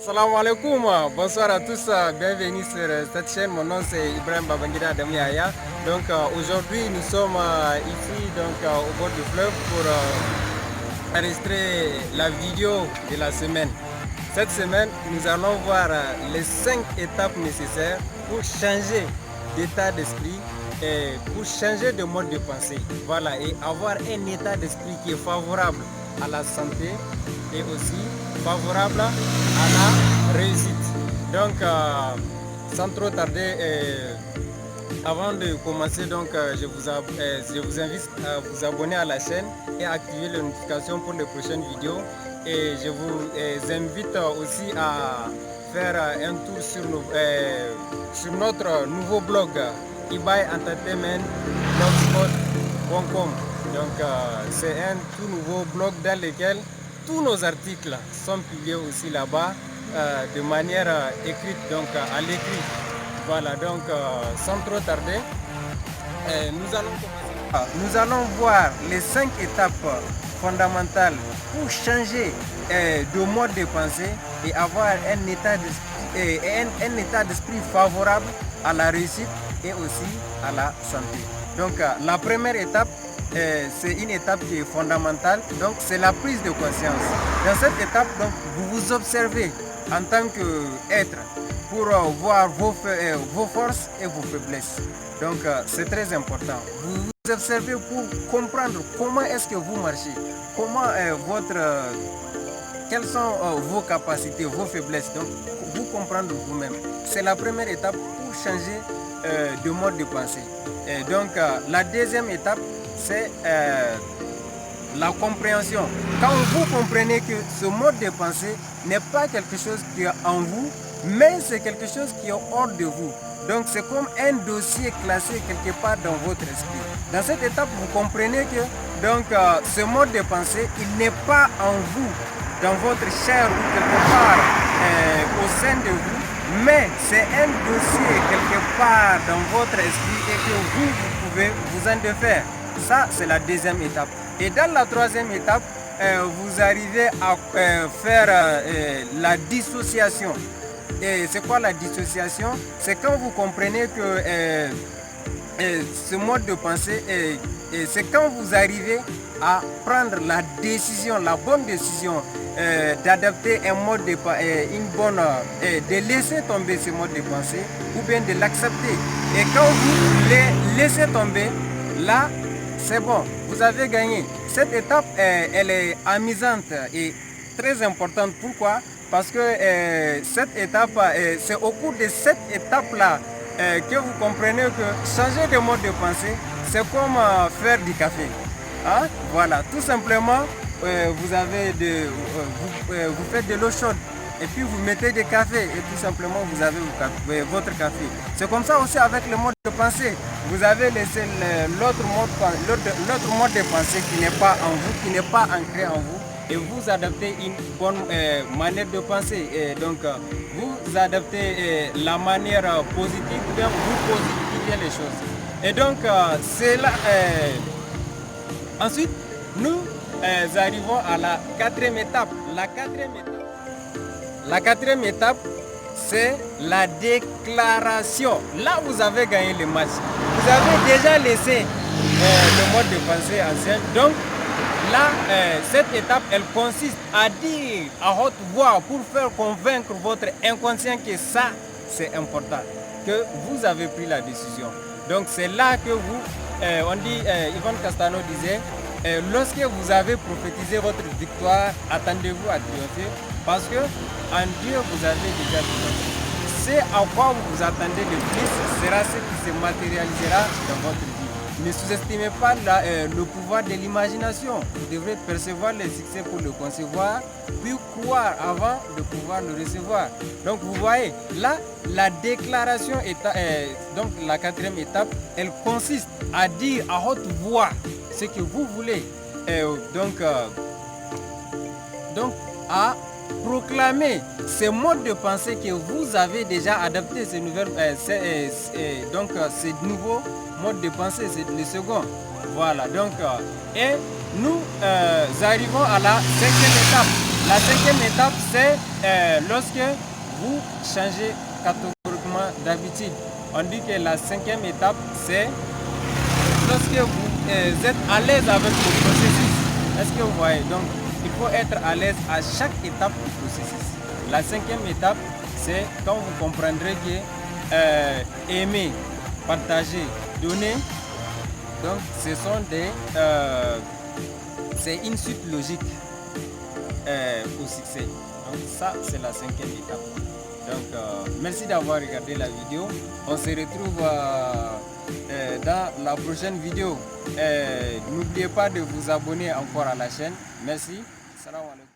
Salam alaikum, bonsoir à tous, bienvenue sur cette chaîne. Mon nom c'est Ibrahim Babangida Adamiaya. Donc aujourd'hui nous sommes ici au bord du fleuve pour enregistrer la vidéo de la semaine. Cette semaine nous allons voir les 5 étapes nécessaires pour changer d'état d'esprit et pour changer de mode de pensée. Voilà, et avoir un état d'esprit qui est favorable à la santé et aussi favorable à la réussite. Donc sans trop tarder, avant de commencer, je vous invite à vous abonner à la chaîne et à activer les notifications pour les prochaines vidéos. Et je vous invite aussi à faire un tour sur notre nouveau blog eBay Entertainment blogspot.com. Donc c'est un tout nouveau blog dans lequel tous nos articles sont publiés aussi là-bas de manière écrite, donc à l'écrit. Voilà, donc sans trop tarder, nous allons voir les 5 étapes fondamentales pour changer de mode de pensée et avoir un état d'esprit favorable à la réussite et aussi à la santé. Donc la première étape, c'est une étape qui est fondamentale, donc c'est la prise de conscience. Dans cette étape, donc, vous vous observez en tant qu'être pour voir vos forces et vos faiblesses. Donc c'est très important. Vous vous observez pour comprendre comment est-ce que vous marchez, comment quelles sont vos capacités, vos faiblesses. Donc vous comprendre vous-même. C'est la première étape pour changer de mode de pensée. Et donc la deuxième étape, c'est la compréhension. Quand vous comprenez que ce mode de pensée n'est pas quelque chose qui est en vous, mais c'est quelque chose qui est hors de vous. Donc c'est comme un dossier classé quelque part dans votre esprit. Dans cette étape, vous comprenez que ce mode de pensée, il n'est pas en vous, dans votre chair ou quelque part au sein de vous, mais c'est un dossier quelque part dans votre esprit et que vous pouvez vous en défaire. Ça, c'est la deuxième étape. Et dans la troisième étape, vous arrivez à faire la dissociation. Et c'est quoi la dissociation? C'est quand vous comprenez que ce mode de pensée, c'est quand vous arrivez à prendre la décision, la bonne décision d'adapter un mode de de laisser tomber ce mode de pensée ou bien de l'accepter. Et quand vous les laissez tomber, là, c'est bon, vous avez gagné. Cette étape, elle est amusante et très importante. Pourquoi? Parce que cette étape, c'est au cours de cette étape-là que vous comprenez que changer de mode de pensée, c'est comme faire du café. Hein? Voilà, tout simplement, vous faites de l'eau chaude et puis vous mettez du café et tout simplement vous avez votre café. C'est comme ça aussi avec le mode de pensée. Vous avez laissé l'autre mode de pensée qui n'est pas en vous, qui n'est pas ancré en vous, et vous adaptez une bonne manière de penser. Et donc vous adaptez la manière positive, ou bien vous positivez les choses. Et donc c'est là. Ensuite, nous arrivons à la quatrième étape. La quatrième étape, c'est la déclaration. Là, vous avez gagné le match. Vous avez déjà laissé le mode de pensée ancien. Donc, là, cette étape, elle consiste à dire à haute voix pour faire convaincre votre inconscient que ça, c'est important, que vous avez pris la décision. Donc, c'est là que vous, on dit, Yvon Castano disait, lorsque vous avez prophétisé votre victoire, attendez-vous à triompher, parce que en Dieu vous avez déjà triomphé. C'est à quoi vous vous attendez le plus sera ce qui se matérialisera dans votre vie. Ne sous-estimez pas le pouvoir de l'imagination. Vous devrez percevoir les succès pour le concevoir, puis croire avant de pouvoir le recevoir. Donc vous voyez, là, la déclaration, donc la quatrième étape, elle consiste à dire à haute voix ce que vous voulez. Donc à proclamer ces modes de pensée que vous avez déjà adaptés, ces nouveaux modes de pensée, c'est le second. Voilà, donc, et nous arrivons à la cinquième étape. La cinquième étape, c'est lorsque vous changez catégoriquement d'habitude. On dit que la cinquième étape, c'est lorsque vous êtes à l'aise avec le processus. Est-ce que vous voyez? Donc, il faut être à l'aise à chaque étape du processus. La cinquième étape, c'est quand vous comprendrez que aimer, partager, donner, donc ce sont c'est une suite logique au succès. Donc ça, c'est la cinquième étape. Donc merci d'avoir regardé la vidéo. On se retrouve dans la prochaine vidéo. N'oubliez pas de vous abonner encore à la chaîne. Merci. Salam alaikum.